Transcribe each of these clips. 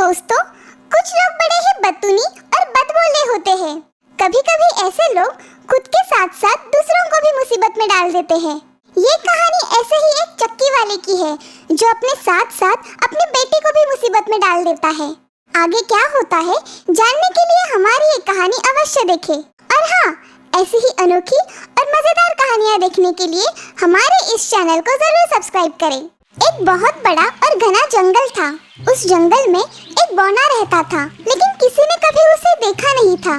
दोस्तों, कुछ लोग बड़े ही बदतूनी और बदबोले होते हैं। कभी-कभी ऐसे लोग खुद के साथ-साथ दूसरों को भी मुसीबत में डाल देते हैं। ये कहानी ऐसे ही एक चक्की वाले की है जो अपने साथ-साथ अपने बेटे को भी मुसीबत में डाल देता है। आगे क्या होता है जानने के लिए हमारी ये कहानी अवश्य देखें। और हाँ, ऐसी ही अनोखी और मजेदार कहानियाँ देखने के लिए हमारे इस चैनल को जरूर सब्सक्राइब करें। एक बहुत बड़ा और घना जंगल था। उस जंगल में एक बौना रहता था, लेकिन किसी ने कभी उसे देखा नहीं था।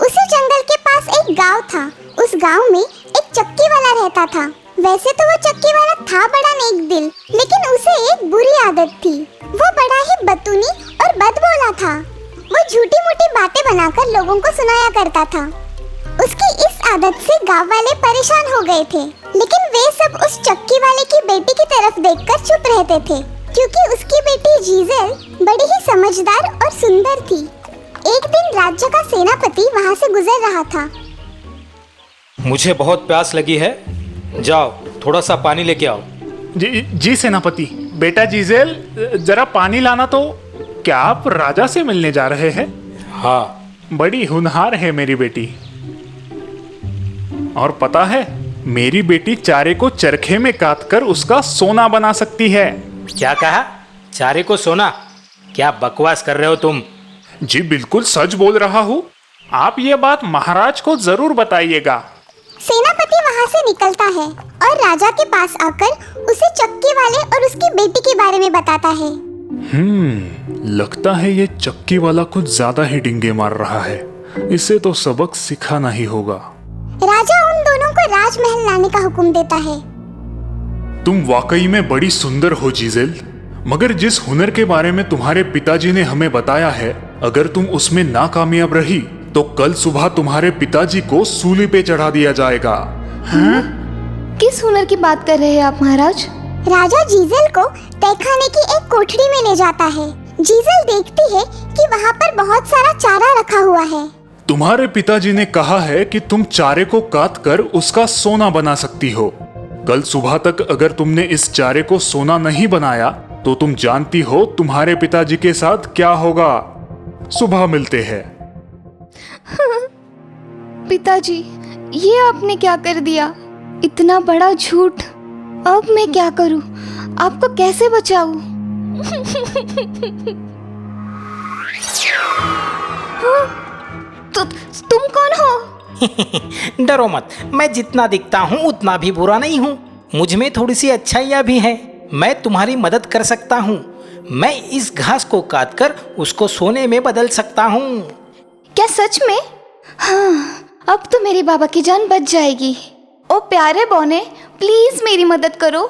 उसी जंगल के पास एक गांव था। उस गांव में एक चक्की वाला रहता था। वैसे तो वो चक्की वाला था बड़ा नेक दिल, लेकिन उसे एक बुरी आदत थी। वो बड़ा ही बदतूनी और बदबोला था। वो झूठी मूठी बातें बनाकर लोगों को सुनाया करता था। उसकी इस आदत से गांव वाले परेशान हो गए थे, लेकिन वे सब उस चक्की वाले की बेटी की तरफ देखकर चुप रहते थे, क्योंकि उसकी बेटी जीजेल बड़ी ही समझदार और सुंदर थी। एक दिन राज्य का सेनापति वहां से गुजर रहा था। मुझे बहुत प्यास लगी है, जाओ थोड़ा सा पानी लेके आओ। जी सेनापति। बेटा जीजेल, जरा पानी लाना तो। क्या आप राजा से मिलने जा रहे हैं? हाँ। बड़ी होनहार है मेरी बेटी। और पता है, मेरी बेटी चारे को चरखे में काटकर उसका सोना बना सकती है। क्या कहा? चारे को सोना? क्या बकवास कर रहे हो तुम? जी बिल्कुल सच बोल रहा हूँ। आप ये बात महाराज को जरूर बताइएगा। सेनापति वहाँ से निकलता है और राजा के पास आकर उसे चक्की वाले और उसकी बेटी के बारे में बताता है। लगता है ये चक्की वाला कुछ ज्यादा ही डिंगे मार रहा है। इसे तो सबक सिखाना ही होगा। राजा उन दोनों को राजमहल लाने का हुक्म देता है। तुम वाकई में बड़ी सुंदर हो जीजेल, मगर जिस हुनर के बारे में तुम्हारे पिताजी ने हमें बताया है, अगर तुम उसमें नाकामयाब रही तो कल सुबह तुम्हारे पिताजी को सूली पे चढ़ा दिया जाएगा। हाँ? किस हुनर की बात कर रहे हैं आप महाराज? राजा जीजेल को तहखाने की एक कोठरी में ले जाता है। जीजेल देखती है कि वहाँ पर बहुत सारा चारा रखा हुआ है। तुम्हारे पिताजी ने कहा है कि तुम चारे को काट कर उसका सोना बना सकती हो। कल सुबह तक अगर तुमने इस चारे को सोना नहीं बनाया तो तुम जानती हो तुम्हारे पिताजी के साथ क्या होगा। सुबह मिलते हैं। पिताजी, ये आपने क्या कर दिया? इतना बड़ा झूठ। अब मैं क्या करूं? आपको कैसे बचाऊं? हाँ? तुम कौन हो? डरो मत, मैं जितना दिखता हूँ उतना भी बुरा नहीं हूँ। मुझ में थोड़ी सी अच्छाइयाँ भी हैं। मैं तुम्हारी मदद कर सकता हूँ। मैं इस घास को काटकर उसको सोने में बदल सकता हूँ। क्या सच में? हाँ, अब तो मेरे बाबा की जान बच जाएगी। ओ प्यारे बौने, प्लीज मेरी मदद करो।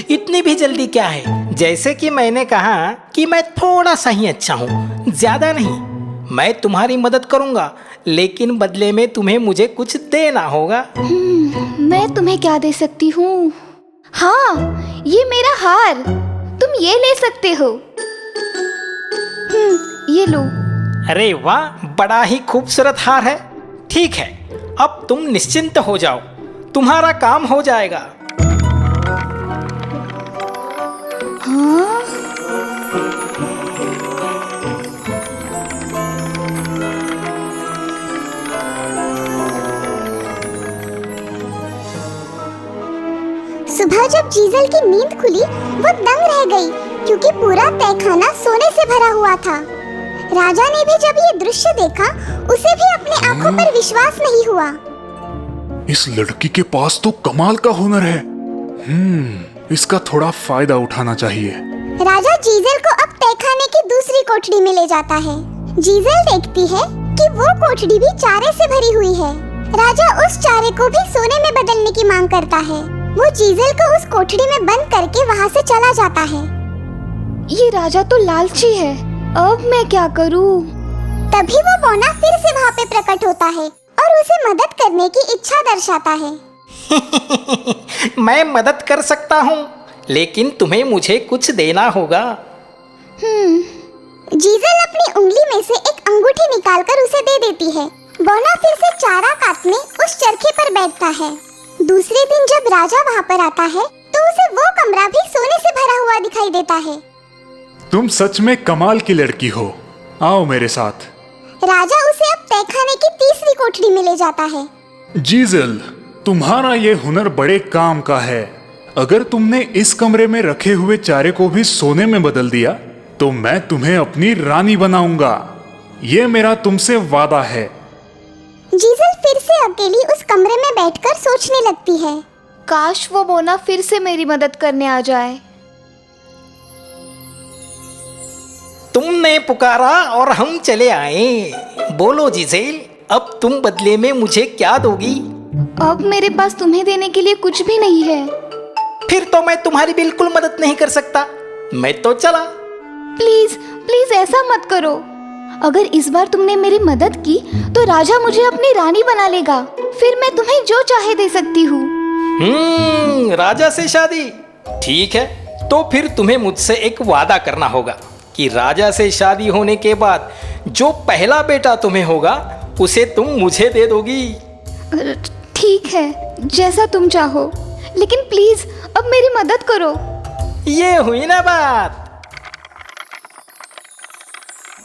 इतनी भी जल्दी क्या है? जैसे कि मैंने कहा कि मैं थोड़ा सा ही अच्छा हूँ, ज्यादा नहीं। मैं तुम्हारी मदद करूँगा, लेकिन बदले में तुम्हें मुझे कुछ देना होगा। मैं तुम्हें क्या दे सकती हूँ? हाँ, ये मेरा हार। तुम ये ले सकते हो। ये लो। अरे वाह, बड़ा ही खूबसूरत हार है। ठीक है, अब तुम निश्चिंत हो जाओ, तुम्हारा काम हो जाएगा। हाँ? सुबह जब जीजेल की नींद खुली, वो दंग रह गई, क्योंकि पूरा तहखाना सोने से भरा हुआ था। राजा ने भी जब ये दृश्य देखा, उसे भी अपने आंखों पर विश्वास नहीं हुआ। इस लड़की के पास तो कमाल का हुनर है। इसका थोड़ा फायदा उठाना चाहिए। राजा जीजेल को अब तहखाने की दूसरी कोठरी में ले जाता है। जीजेल देखती है कि वो कोठरी भी चारे से भरी हुई है। राजा उस चारे को भी सोने में बदलने की मांग करता है। वो जीजेल को उस कोठरी में बंद करके वहाँ से चला जाता है। ये राजा तो लालची है। अब मैं क्या करूँ? तभी वो बौना फिर से वहाँ पे प्रकट होता है और उसे मदद करने की इच्छा दर्शाता है। मैं मदद कर सकता हूँ, लेकिन तुम्हें मुझे कुछ देना होगा। जीजेल अपनी उंगली में से एक अंगूठी निकालकर उसे दे देती है। बौना फिर से चारा काटने उस चरखे पर बैठता है। दूसरे दिन जब राजा वहाँ पर आता है, तो उसे वो कमरा भी सोने से भरा हुआ दिखाई देता है। तुम सच में कमाल की लड़की हो। आओ मेरे साथ। राजा उसे अब तहखाने की तीसरी कोठरी में ले जाता है। जीजल, तुम्हारा ये हुनर बड़े काम का है। अगर तुमने इस कमरे में रखे हुए चारे को भी सोने में बदल दिया तो मैं तुम्हें अपनी रानी बनाऊंगा। ये मेरा तुमसे वादा है। जीजल फिर से अकेली उस कमरे में बैठकर सोचने लगती है। काश वो मोना फिर से मेरी मदद करने आ जाए। तुमने पुकारा और हम चले आए। बोलो जिसेल, अब तुम बदले में मुझे क्या दोगी? अब मेरे पास तुम्हें देने के लिए कुछ भी नहीं है। फिर तो मैं तुम्हारी बिल्कुल मदद नहीं कर सकता। मैं तो चला। प्लीज प्लीज ऐसा मत करो। अगर इस बार तुमने मेरी मदद की तो राजा मुझे अपनी रानी बना लेगा। फिर मैं तुम्हें जो चाहे दे सकती हूँ। राजा से शादी? ठीक है, तो फिर तुम्हें मुझसे एक वादा करना होगा कि राजा से शादी होने के बाद जो पहला बेटा तुम्हें होगा उसे तुम मुझे दे दोगी। ठीक है, जैसा तुम चाहो, लेकिन प्लीज अब मेरी मदद करो। ये हुई ना बात।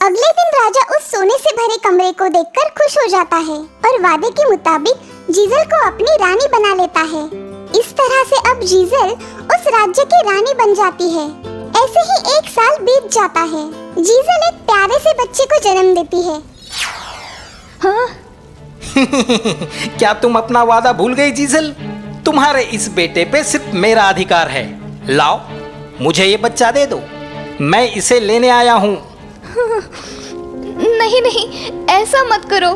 अगले दिन राजा उस सोने से भरे कमरे को देखकर खुश हो जाता है और वादे के मुताबिक जीजल को अपनी रानी बना लेता है। इस तरह से अब जीजल उस राज्य की रानी बन जाती है। ऐसे ही 1 साल बीत जाता है। जीजल एक प्यारे से बच्चे को जन्म देती है। हाँ? क्या तुम अपना वादा भूल गई जीजल? तुम्हारे इस बेटे पे सिर्फ मेरा अधिकार है। लाओ, मुझे ये बच्चा दे दो। मैं इसे लेने आया हूँ। नहीं नहीं, ऐसा मत करो।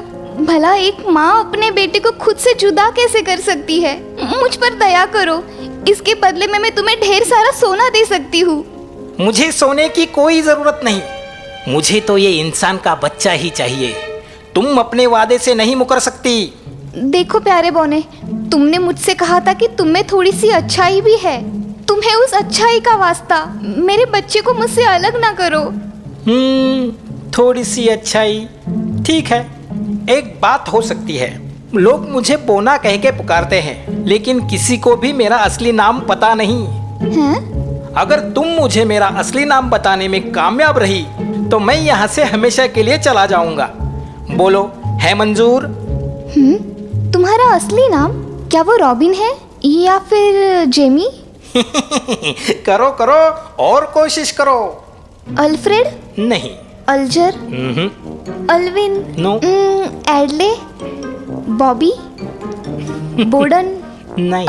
भला एक माँ अपने बेटे को खुद से जुदा कैसे कर सकती है? मुझ पर दया करो। इसके बदले में मैं तुम्हें ढेर सारा सोना दे सकती हूँ। मुझे सोने की कोई जरूरत नहीं। मुझे तो ये इंसान का बच्चा ही चाहिए। तुम अपने वादे से नहीं मुकर सकती। देखो प्यारे बोने, तुमने मुझसे कहा था कि तुम में थोड़ी सी अच्छाई भी है। तुम्हें उस अच्छाई का वास्ता, मेरे बच्चे को मुझसे अलग ना करो। थोड़ी सी अच्छाई, ठीक है। एक बात हो सकती है। लोग मुझे बोना कह के पुकारते हैं, लेकिन किसी को भी मेरा असली नाम पता नहीं हैं? अगर तुम मुझे मेरा असली नाम बताने में कामयाब रही तो मैं यहाँ से हमेशा के लिए चला जाऊंगा। बोलो, है मंजूर? तुम्हारा असली नाम क्या वो रॉबिन है या फिर जेमी? करो करो और कोशिश करो। अल्फ्रेड? नहीं। अल्जर? अल्विन? नो। एडले? बॉबी? बोडन? नहीं।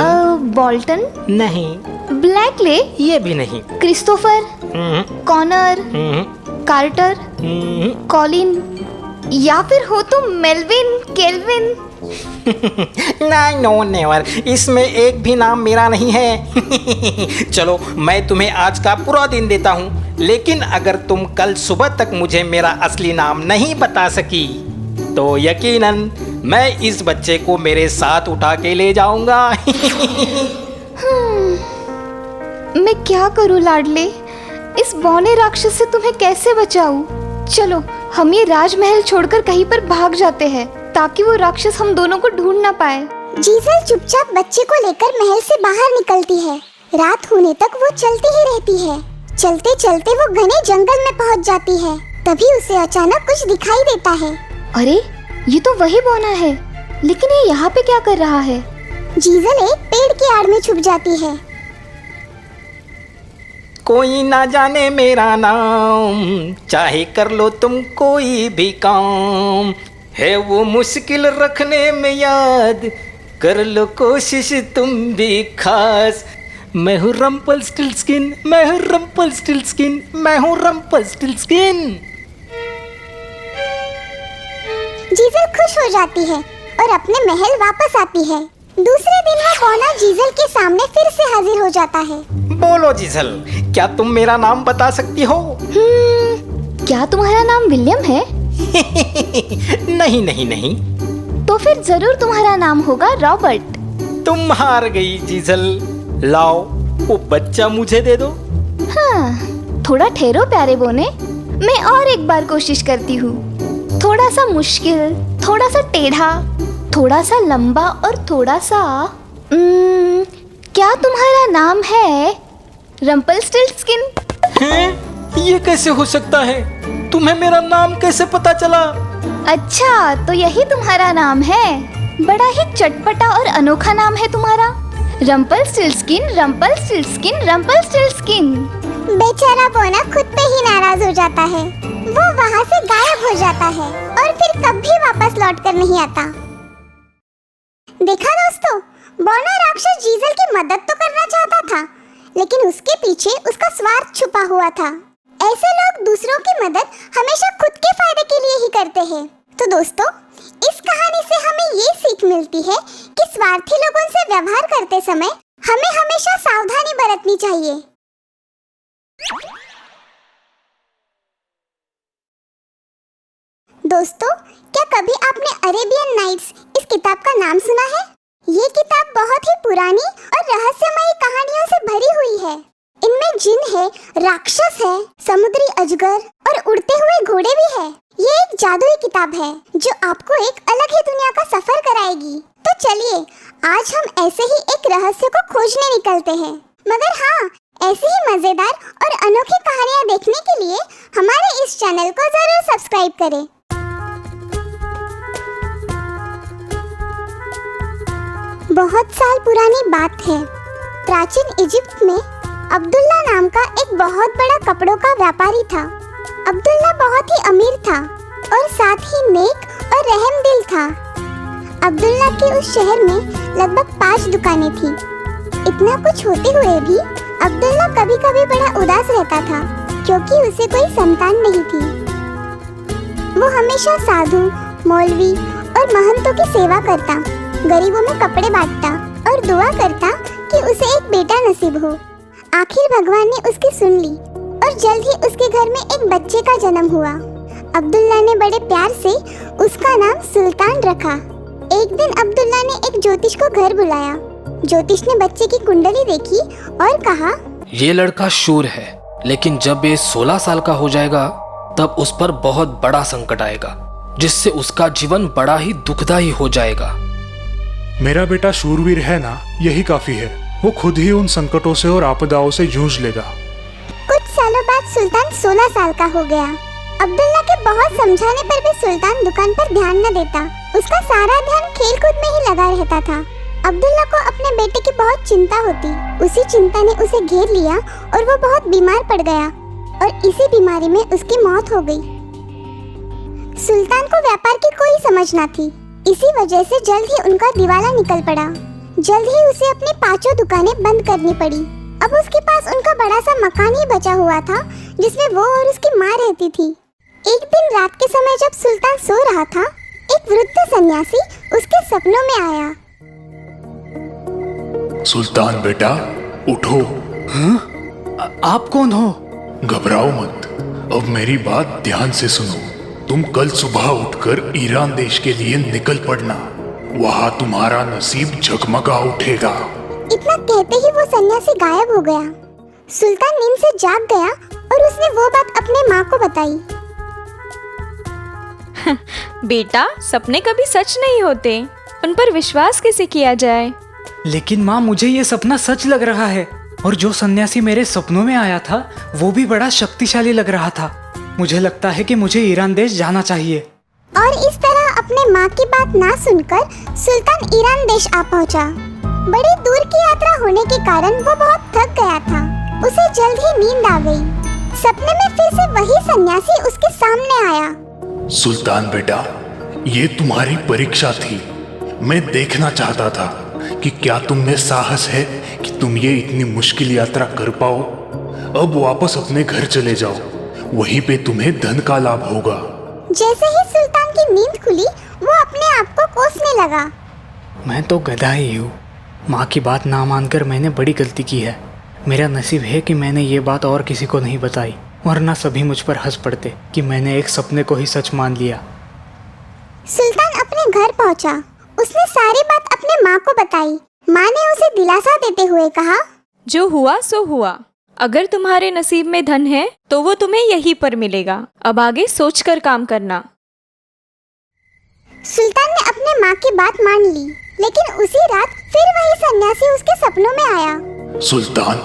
बॉल्टन? नहीं। ब्लैकले? ये भी नहीं। क्रिस्टोफर? कॉनर? कार्टर? कॉलिन? या फिर हो तुम मेलविन, केल्विन? नहीं, नो नेवर। इसमें एक भी नाम मेरा नहीं है। चलो, मैं तुम्हें आज का पूरा दिन देता हूँ, लेकिन अगर तुम कल सुबह तक मुझे मेरा असली नाम नहीं बता सकी तो यकीनन मैं इस बच्चे को मेरे साथ उठा के ले जाऊंगा। मैं क्या करूँ लाडले? इस बौने राक्षस से तुम्हें कैसे बचाऊं? चलो, हम ये राजमहल छोड़कर कहीं पर भाग जाते हैं ताकि वो राक्षस हम दोनों को ढूंढ ना पाए। जीजल चुपचाप बच्चे को लेकर महल से बाहर निकलती है। रात होने तक वो चलती ही रहती है। चलते चलते वो घने जंगल में पहुंच जाती है। तभी उसे अचानक कुछ दिखाई देता है। अरे, ये तो वही बौना है, लेकिन ये यहाँ पे क्या कर रहा है? जीजल एक पेड़ की आड़ में छुप जाती है। कोई ना जाने मेरा नाम, चाहे कर लो तुम कोई भी काम, है वो मुश्किल रखने में याद, कर लो कोशिश तुम भी खास। मैं हूँ रंपलस्टिल्टस्किन, मैं हूँ रंपलस्टिल्टस्किन, मैं हूँ रंपलस्टिल्टस्किन। जीजल खुश हो जाती है और अपने महल वापस आती है। दूसरे दिन वो बौना जीजल के सामने फिर से हाजिर हो जाता है। बोलो जीजल, क्या तुम मेरा नाम बता सकती हो? क्या तुम्हारा नाम विलियम है? नहीं नहीं नहीं। तो फिर जरूर तुम्हारा नाम होगा रॉबर्ट। तुम हार गई जीजल। लाओ, वो बच्चा मुझे दे दो। हाँ, थोड़ा ठहरो प्यारे बोने, मैं और एक बार कोशिश करती हूँ। थोड़ा सा मुश्किल, थोड़ा सा टेढ़ा, थोड़ा सा लंबा और थोड़ा सा क्या तुम्हारा नाम है रंपलस्टिल्टस्किन? ये कैसे हो सकता है? तुम्हें मेरा नाम कैसे पता चला? अच्छा, तो यही तुम्हारा नाम है। बड़ा ही चटपटा और अनोखा नाम है तुम्हारा, रम्पलस्टिल्टस्किन, रम्पलस्टिल्टस्किन, रम्पलस्टिल्टस्किन। बेचारा बोना खुद पे ही नाराज हो जाता है। वो वहाँ से गायब हो जाता है और फिर कभी वापस लौट कर नहीं आता। देखा दोस्तों, बोना राक्षस जीजल की मदद तो करना चाहता था, लेकिन उसके पीछे उसका स्वार्थ छुपा हुआ था। ऐसे लोग दूसरों की मदद हमेशा खुद के फायदे के लिए ही करते हैं। तो दोस्तों, इस कहानी से हमें ये सीख मिलती है कि स्वार्थी लोगों से व्यवहार करते समय हमें हमेशा सावधानी बरतनी चाहिए। दोस्तों, क्या कभी आपने अरेबियन नाइट्स इस किताब का नाम सुना है? ये किताब बहुत ही पुरानी और रहस्यमयी कहानियों से भरी हुई है। इनमें जिन है, राक्षस है, समुद्री अजगर और उड़ते हुए घोड़े भी है। ये एक जादुई किताब है जो आपको एक अलग ही दुनिया का सफर कराएगी। तो चलिए, आज हम ऐसे ही एक रहस्य को खोजने निकलते हैं। मगर हाँ, ऐसी ही मजेदार और अनोखी कहानियाँ देखने के लिए हमारे इस चैनल को जरूर सब्सक्राइब करें। बहुत साल पुरानी बात है। प्राचीन इजिप्ट में अब्दुल्ला नाम का एक बहुत बड़ा कपड़ों का व्यापारी था। अब्दुल्ला बहुत ही अमीर था और साथ ही नेक और रहमदिल था। अब्दुल्ला के उस शहर में लगभग 5 दुकानें थी। इतना कुछ होते हुए भी अब्दुल्ला कभी कभी बड़ा उदास रहता था, क्योंकि उसे कोई संतान नहीं थी। वो हमेशा साधु, मौलवी और महंतों की सेवा करता, गरीबों में कपड़े बांटता और दुआ करता कि उसे एक बेटा नसीब हो। आखिर भगवान ने उसकी सुन ली और जल्द ही उसके घर में एक बच्चे का जन्म हुआ। अब्दुल्ला ने बड़े प्यार से उसका नाम सुल्तान रखा। एक दिन अब्दुल्ला ने एक ज्योतिष को घर बुलाया। ज्योतिष ने बच्चे की कुंडली देखी और कहा, ये लड़का शूर है, लेकिन जब ये 16 साल का हो जाएगा तब उस पर बहुत बड़ा संकट आएगा, जिससे उसका जीवन बड़ा ही दुखदायी हो जाएगा। मेरा बेटा शूरवीर है ना, यही काफी है। वो खुद ही उन संकटों से और आपदाओं से जूझ लेगा। कुछ सालों बाद सुल्तान 16 साल का हो गया। अब्दुल्ला के बहुत समझाने पर भी सुल्तान दुकान पर ध्यान न देता। उसका सारा ध्यान खेलकूद में ही लगा रहता था। अब्दुल्ला को अपने बेटे की बहुत चिंता होती। उसी चिंता ने उसे घेर लिया और वो बहुत बीमार पड़ गया और इसी बीमारी में उसकी मौत हो गई। सुल्तान को व्यापार की कोई समझ न थी। इसी वजह से जल्द ही उनका दिवाला निकल पड़ा। जल्द ही उसे अपनी 5 दुकानें बंद करनी पड़ी। अब उसके पास उनका बड़ा सा मकान ही बचा हुआ था, जिसमें वो और उसकी माँ रहती थी। एक दिन रात के समय जब सुल्तान सो रहा था, एक वृद्ध सन्यासी उसके सपनों में आया। सुल्तान बेटा, उठो। आप कौन हो? घबराओ मत, अब मेरी बात ध्यान से सुनो। तुम कल सुबह उठकर ईरान देश के लिए निकल पड़ना। वहाँ तुम्हारा नसीब झगमगा उठेगा। इतना कहते ही वो सन्यासी गायब हो गया। सुल्तान नींद से जाग गया और उसने वो बात अपने माँ को बताई। बेटा, सपने कभी सच नहीं होते, उन पर विश्वास कैसे किया जाए? लेकिन माँ, मुझे ये सपना सच लग रहा है, और जो सन्यासी मेरे सपनों में आया था वो भी बड़ा शक्तिशाली लग रहा था। मुझे लगता है कि मुझे ईरान देश जाना चाहिए। और इस तरह अपने माँ की बात ना सुनकर सुल्तान ईरान देश आ पहुँचा। बड़ी दूर की यात्रा होने के कारण वो बहुत थक गया था। उसे जल्द ही नींद आ गई। सपने में फिर से वही सन्यासी उसके सामने आया। सुल्तान बेटा, ये तुम्हारी परीक्षा थी। मैं देखना चाहता था कि क्या तुम में साहस है कि तुम ये इतनी मुश्किल यात्रा कर पाओ। अब वापस अपने घर चले जाओ, वहीं पे तुम्हें धन का लाभ होगा। जैसे ही सुल्तान की नींद खुली, वो अपने आप को कोसने लगा। मैं तो गधा ही हूँ। माँ की बात ना मानकर मैंने बड़ी गलती की है। मेरा नसीब है कि मैंने ये बात और किसी को नहीं बताई, वरना सभी मुझ पर हंस पड़ते कि मैंने एक सपने को ही सच मान लिया। सुल्तान अपने घर पहुंचा। उसने सारी बात अपने माँ को बताई। माँ ने उसे दिलासा देते हुए कहा, जो हुआ सो हुआ। अगर तुम्हारे नसीब में धन है तो वो तुम्हें यहीं पर मिलेगा। अब आगे सोचकर काम करना। सुल्तान ने अपने माँ की बात मान ली, लेकिन उसी रात फिर वही सन्यासी उसके सपनों में आया। सुल्तान,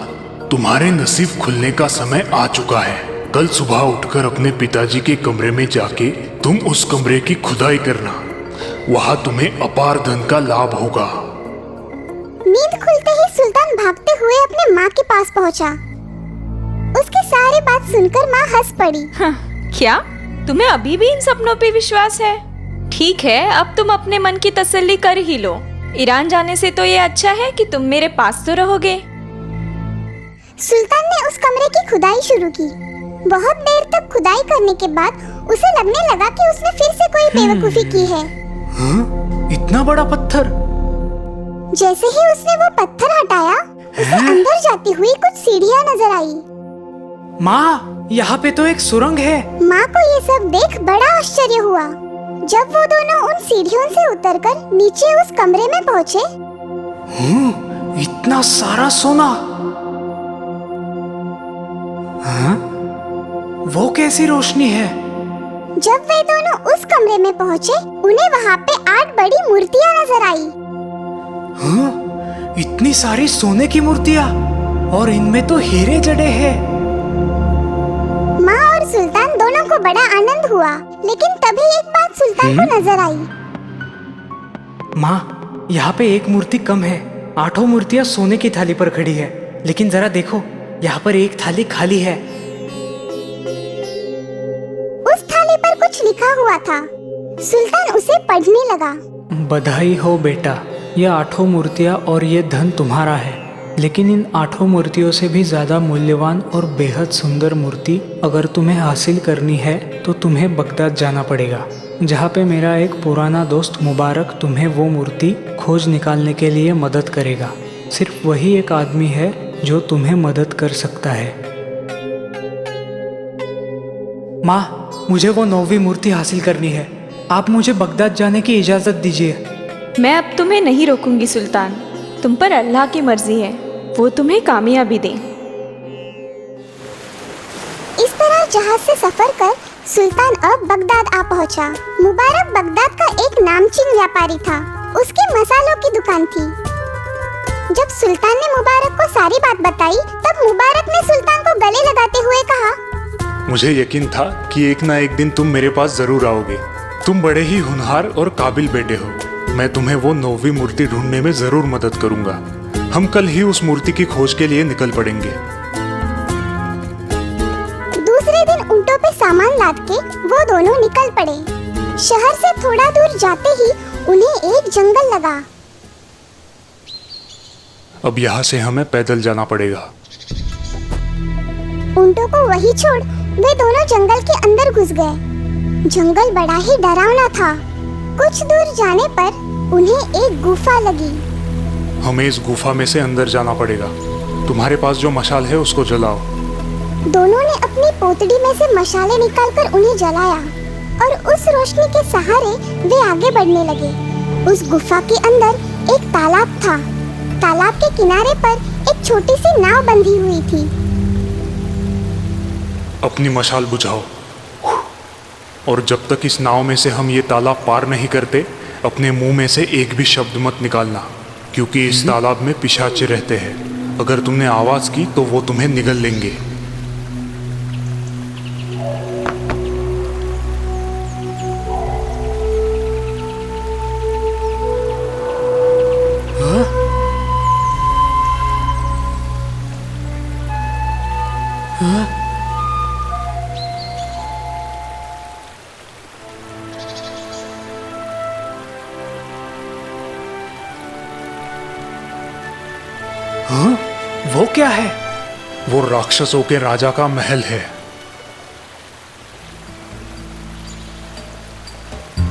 तुम्हारे नसीब खुलने का समय आ चुका है। कल सुबह उठकर अपने पिताजी के कमरे में जाके तुम उस कमरे की खुदाई करना। वहां तुम्हें अपार धन का लाभ होगा। नींद खुलते ही सुल्तान भागते हुए अपने माँ के पास पहुँचा। उसकी सारी बात सुनकर माँ हंस पड़ी। क्या तुम्हें अभी भी इन सपनों पे विश्वास है? ठीक है, अब तुम अपने मन की तसल्ली कर ही लो। ईरान जाने से तो ये अच्छा है कि तुम मेरे पास तो रहोगे। सुल्तान ने उस कमरे की खुदाई शुरू की। बहुत देर तक खुदाई करने के बाद उसे लगने लगा कि उसने फिर से कोई बेवकूफी की है। इतना बड़ा पत्थर! जैसे ही उसने वो पत्थर हटाया, उसे अंदर जाती हुई कुछ सीढ़ियाँ नजर आई। माँ, यहाँ पे तो एक सुरंग है। माँ को ये सब देख बड़ा आश्चर्य हुआ। जब वो दोनों उन सीढ़ियों से उतरकर नीचे उस कमरे में पहुँचे, इतना सारा सोना! हाँ? वो कैसी रोशनी है? जब वे दोनों उस कमरे में पहुँचे, उन्हें वहाँ पे 8 बड़ी मूर्तियाँ नजर आई। हाँ? इतनी सारी सोने की मूर्तियाँ, और इनमें तो हीरे जड़े हैं। माँ और सुल्तान दोनों को बड़ा आनंद हुआ, लेकिन तभी एक बात सुल्तान को नजर आई। माँ, यहाँ पे एक मूर्ति कम है। 8 मूर्तियाँ सोने की थाली पर खड़ी है, लेकिन जरा देखो, यहाँ पर एक थाली खाली है। उस थाली पर कुछ लिखा हुआ था। सुल्तान उसे पढ़ने लगा। बधाई हो बेटा, ये 8 मूर्तियाँ और ये धन तुम्हारा है। लेकिन इन 8 मूर्तियों से भी ज्यादा मूल्यवान और बेहद सुंदर मूर्ति अगर तुम्हें हासिल करनी है तो तुम्हें बगदाद जाना पड़ेगा, जहाँ पे मेरा एक पुराना दोस्त मुबारक तुम्हें वो मूर्ति खोज निकालने के लिए मदद करेगा। सिर्फ वही एक आदमी है जो तुम्हें मदद कर सकता है। माँ, मुझे वो 9वीं मूर्ति हासिल करनी है। आप मुझे बगदाद जाने की इजाज़त दीजिए। मैं अब तुम्हें नहीं रोकूंगी सुल्तान। तुम पर अल्लाह की मर्जी है, वो तुम्हें कामयाबी दे। इस तरह जहाज से सफर कर सुल्तान अब बगदाद आ पहुंचा। मुबारक बगदाद का एक नामचीन व्यापारी था। उसकी मसालों की दुकान थी। जब सुल्तान ने मुबारक को सारी बात बताई, तब मुबारक ने सुल्तान को गले लगाते हुए कहा, मुझे यकीन था कि एक ना एक दिन तुम मेरे पास जरूर आओगे। तुम बड़े ही होनहार और काबिल बेटे हो। मैं तुम्हें वो 9वीं मूर्ति ढूंढने में जरूर मदद करूंगा। हम कल ही उस मूर्ति की खोज के लिए निकल पड़ेंगे। दूसरे दिन ऊंटों पे सामान लाद के वो दोनों निकल पड़े। शहर से थोड़ा दूर जाते ही उन्हें एक जंगल लगा। अब यहाँ से हमें पैदल जाना पड़ेगा। ऊंटों को वही छोड़ वे दोनों जंगल के अंदर घुस गए। जंगल बड़ा ही डरावना था। कुछ दूर जाने पर उन्हें एक गुफा लगी। हमें इस गुफा में से अंदर जाना पड़ेगा। तुम्हारे पास जो मशाल है उसको जलाओ। दोनों ने अपनी पोतड़ी में से मशाले निकालकर उन्हें जलाया और उस रोशनी के सहारे वे आगे बढ़ने लगे। उस गुफा के अंदर एक तालाब था। तालाब के किनारे पर एक छोटी सी नाव बंधी हुई थी। अपनी मशाल बुझाओ, और जब तक इस नाव में से हम ये तालाब पार नहीं करते, अपने मुंह में से एक भी शब्द मत निकालना, क्योंकि इस तालाब में पिशाचे रहते हैं। अगर तुमने आवाज की तो वो तुम्हें निगल लेंगे। वो क्या है? वो राक्षसों के राजा का महल है।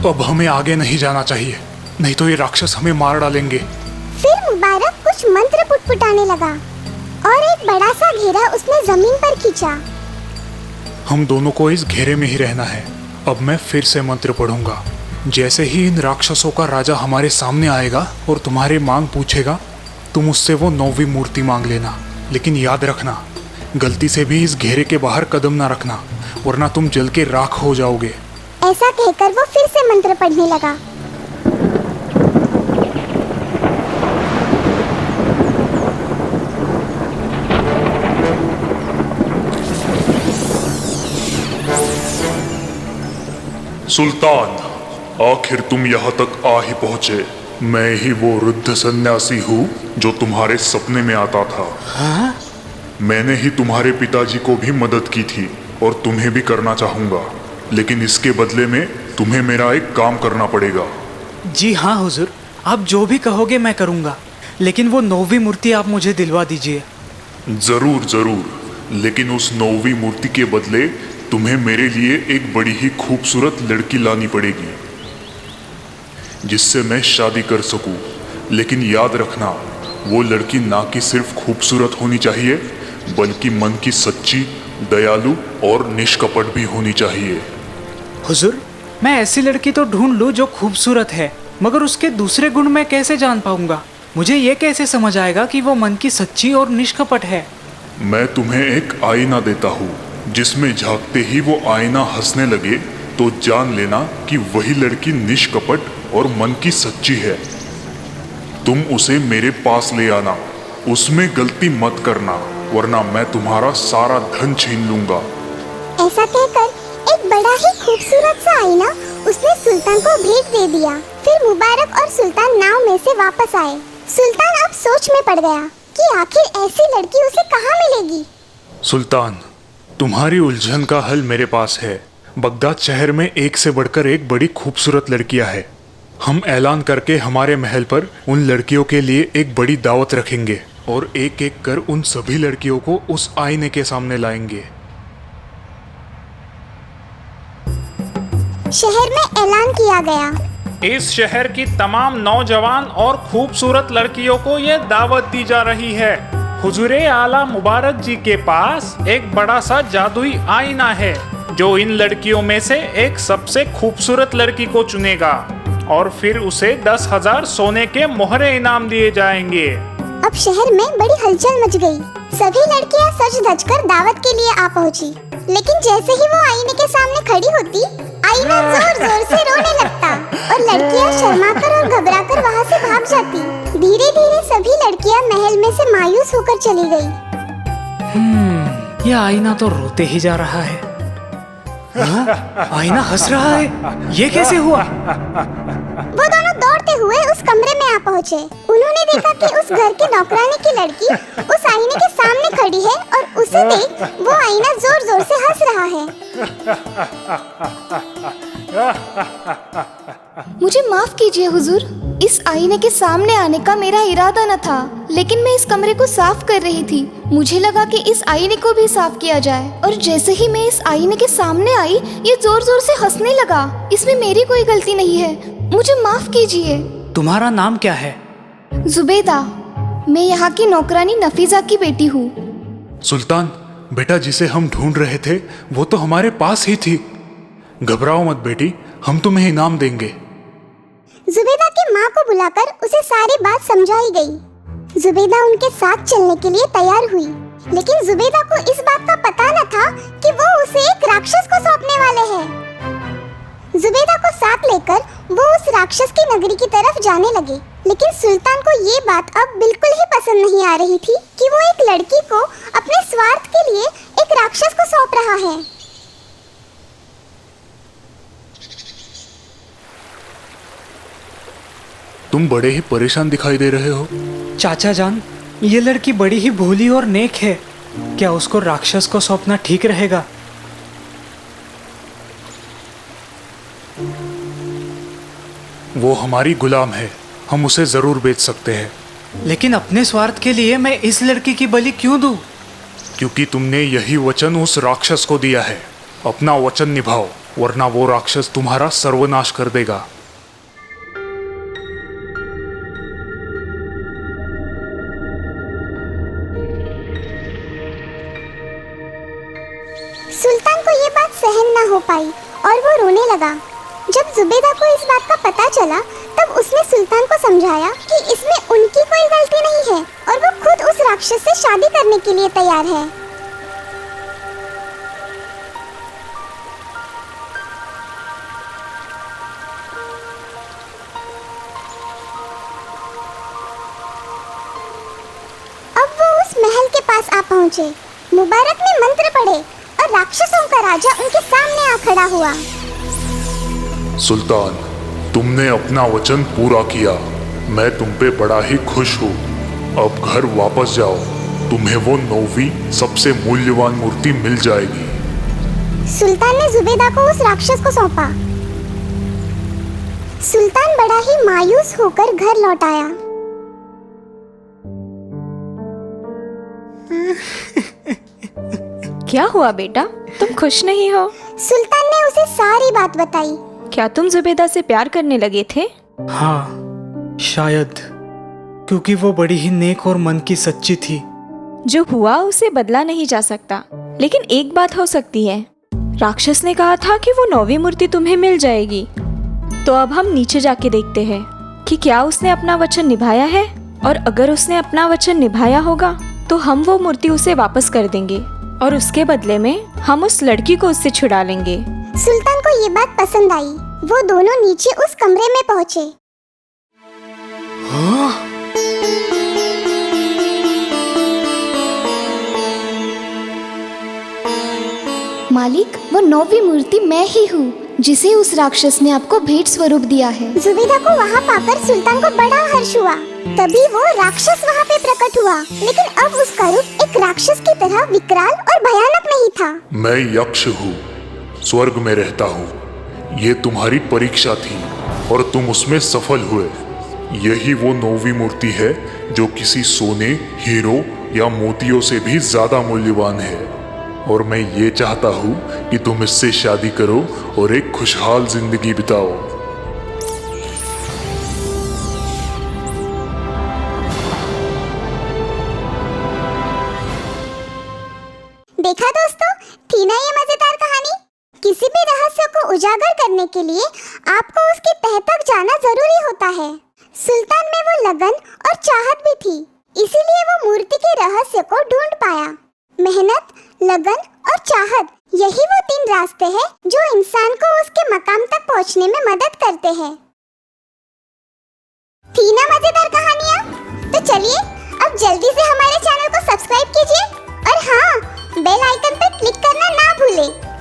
अब हमें आगे नहीं जाना चाहिए, नहीं तो ये राक्षस हमें मार डालेंगे। फिर मुबारक कुछ मंत्र पुटपुटाने लगा और एक बड़ा सा घेरा उसने जमीन पर खींचा। हम दोनों को इस घेरे में ही रहना है। अब मैं फिर से मंत्र पढ़ूंगा। जैसे ही इन राक्षसों का राजा हमारे सामने आएगा और तुम्हारी मांग पूछेगा, तुम उससे वो 9वीं मूर्ति मांग लेना। लेकिन याद रखना, गलती से भी इस घेरे के बाहर कदम ना रखना, वरना तुम जल के राख हो जाओगे। ऐसा कहकर वो फिर से मंत्र पढ़ने लगा। सुल्तान, आखिर तुम यहाँ तक आ ही पहुंचे। मैं ही वो वृद्ध सन्यासी हूँ जो तुम्हारे सपने में आता था। हाँ? मैंने ही तुम्हारे पिताजी को भी मदद की थी और तुम्हें भी करना चाहूंगा, लेकिन इसके बदले में तुम्हें मेरा एक काम करना पड़ेगा। जी हाँ हुजूर, आप जो भी कहोगे मैं करूँगा, लेकिन वो 9वीं मूर्ति आप मुझे दिलवा दीजिए। जरूर जरूर, लेकिन उस 9वीं मूर्ति के बदले तुम्हें मेरे लिए एक बड़ी ही खूबसूरत लड़की लानी पड़ेगी जिससे मैं शादी कर सकूं। लेकिन याद रखना, वो लड़की ना कि सिर्फ खूबसूरत होनी चाहिए, बल्कि मन की सच्ची, दयालु और निष्कपट भी होनी चाहिए। हुजूर, मैं ऐसी लड़की तो ढूंढ लूँ जो खूबसूरत है, मगर उसके दूसरे गुण मैं कैसे जान पाऊंगा? मुझे ये कैसे समझ आएगा कि वो मन की सच्ची और निष्कपट है? मैं तुम्हें एक आईना देता हूँ, जिसमें झांकते ही वो आईना हंसने लगे तो जान लेना कि वही लड़की निष्कपट और मन की सच्ची है। तुम उसे मेरे पास ले आना, उसमें गलती मत करना, वरना मैं तुम्हारा सारा धन छीन लूंगा। ऐसा कहकर एक बड़ा ही खूबसूरत सा आईना उसने सुल्तान को भेंट दे दिया। फिर मुबारक और सुल्तान नाव में से वापस आए। सुल्तान अब सोच में पड़ गया कि आखिर ऐसी लड़की उसे कहाँ मिलेगी। सुल्तान, तुम्हारी उलझन का हल मेरे पास है। बगदाद शहर में एक से बढ़कर एक बड़ी खूबसूरत लड़कियां हैं। हम ऐलान करके हमारे महल पर उन लड़कियों के लिए एक बड़ी दावत रखेंगे और एक एक कर उन सभी लड़कियों को उस आईने के सामने लाएंगे। शहर में ऐलान किया गया। इस शहर की तमाम नौजवान और खूबसूरत लड़कियों को ये दावत दी जा रही है। हुजूरे आला मुबारक जी के पास एक बड़ा सा जादुई आईना है जो इन लड़कियों में से एक सबसे खूबसूरत लड़की को चुनेगा और फिर उसे 10,000 सोने के मोहरे इनाम दिए जाएंगे। अब शहर में बड़ी हलचल मच गई। सभी लड़कियां सज धज कर दावत के लिए आ पहुंची, लेकिन जैसे ही वो आईने के सामने खड़ी होती, आईना जोर जोर से रोने लगता और लड़कियां शर्माकर और घबराकर वहां से भाग जाती। धीरे धीरे सभी लड़कियां महल में से मायूस होकर चली गई। यह आईना तो रोते ही जा रहा है। हाँ? आईना हंस रहा है, ये कैसे हुआ? वो दोनों दौड़ते हुए उस कमरे में आ पहुँचे। उन्होंने देखा कि उस घर की नौकरानी की लड़की उस आईने के सामने खड़ी है और उसे देख वो आईना जोर जोर से हंस रहा है। मुझे माफ कीजिए हुजूर, इस आईने के सामने आने का मेरा इरादा न था, लेकिन मैं इस कमरे को साफ कर रही थी। मुझे लगा कि इस आईने को भी साफ किया जाए, और जैसे ही मैं इस आईने के सामने आई, ये जोर जोर से हंसने लगा। इसमें मेरी कोई गलती नहीं है, मुझे माफ कीजिए। तुम्हारा नाम क्या है? जुबैदा, मैं यहाँ की नौकरानी नफीजा की बेटी हूँ। सुल्तान, बेटा जिसे हम ढूंढ रहे थे वो तो हमारे पास ही थी। घबराओ मत बेटी, हम तुम्हें इनाम देंगे। जुबैदा की माँ को बुलाकर उसे सारी बात समझाई गई। जुबैदा उनके साथ चलने के लिए तैयार हुई, लेकिन जुबैदा को इस बात का पता न था कि वो उसे एक राक्षस को सौंपने वाले हैं। जुबैदा को साथ लेकर वो उस राक्षस की नगरी की तरफ जाने लगे, लेकिन सुल्तान को ये बात अब बिल्कुल ही पसंद नहीं आ रही थी कि वो एक लड़की को अपने स्वार्थ के लिए एक राक्षस को सौंप रहा है। तुम बड़े ही परेशान दिखाई दे रहे हो। चाचा जान, ये लड़की बड़ी ही भोली और नेक है। क्या उसको राक्षस को सौंपना ठीक रहेगा? वो हमारी गुलाम है, हम उसे जरूर बेच सकते हैं। लेकिन अपने स्वार्थ के लिए मैं इस लड़की की बलि क्यों दूं? क्योंकि तुमने यही वचन उस राक्षस को दिया है। अपना वचन निभाओ, वरना वो राक्षस तुम्हारा सर्वनाश कर देगा। सुल्तान को ये बात सहन न हो पाई और वो रोने लगा। जब जुबैदा को इस बात का पता चला, तब उसने सुल्तान को समझाया कि इसमें उनकी कोई गलती नहीं है और वो खुद उस राक्षस से शादी करने के लिए तैयार है। अब वो उस महल के पास आ पहुंचे। मुबारक ने मंत्र पढ़े और राक्षसों का राजा उनके सामने आ खड़ा हुआ। सुल्तान, तुमने अपना वचन पूरा किया। मैं तुम पे बड़ा ही खुश हूँ। अब घर वापस जाओ, तुम्हें वो 9वीं सबसे मूल्यवान मूर्ति मिल जाएगी। सुल्तान ने जुबेदा को उस राक्षस को सौंपा। सुल्तान बड़ा ही मायूस होकर घर लौट आया। क्या हुआ बेटा, तुम खुश नहीं हो? सुल्तान ने उसे सारी बात बताई। क्या तुम जुबेदा से प्यार करने लगे थे? हाँ, शायद, क्योंकि वो बड़ी ही नेक और मन की सच्ची थी। जो हुआ उसे बदला नहीं जा सकता, लेकिन एक बात हो सकती है। राक्षस ने कहा था कि वो 9वीं मूर्ति तुम्हें मिल जाएगी। तो अब हम नीचे जाके देखते हैं कि क्या उसने अपना वचन निभाया है, और अगर उसने अपना वचन निभाया होगा तो हम वो मूर्ति उसे वापस कर देंगे और उसके बदले में हम उस लड़की को उससे छुड़ा लेंगे। सुल्तान को ये बात पसंद आई। वो दोनों नीचे उस कमरे में पहुंचे। मालिक, वो 9वीं मूर्ति मैं ही हूँ जिसे उस राक्षस ने आपको भेंट स्वरूप दिया है। जुबेदा को वहाँ पाकर सुल्तान को बड़ा हर्ष हुआ। तभी वो राक्षस वहाँ पे प्रकट हुआ, लेकिन अब उसका रूप एक राक्षस की तरह विकराल और भयानक नहीं था। मैं यक्ष हूँ, स्वर्ग में रहता हूँ। ये तुम्हारी परीक्षा थी और तुम उसमें सफल हुए। यही वो 9वीं मूर्ति है जो किसी सोने, हीरो या मोतियों से भी ज्यादा मूल्यवान है। और मैं ये चाहता हूँ कि तुम इससे शादी करो और एक खुशहाल जिंदगी बिताओ। देखा दोस्तों, थी ना ये मजेदार कहानी। किसी भी रहस्य को उजागर करने के लिए आपको उसकी तह तक जाना जरूरी होता है। सुल्तान में वो लगन और चाहत भी थी, इसीलिए वो मूर्ति के रहस्य को ढूंढ पाया। मेहनत, लगन और चाहत, यही वो 3 रास्ते हैं जो इंसान को उसके मकाम तक पहुंचने में मदद करते हैं। थी ना मजेदार कहानियाँ? तो चलिए अब जल्दी से हमारे चैनल को सब्सक्राइब कीजिए और हाँ, बेल आइकन पर क्लिक करना ना भूलें।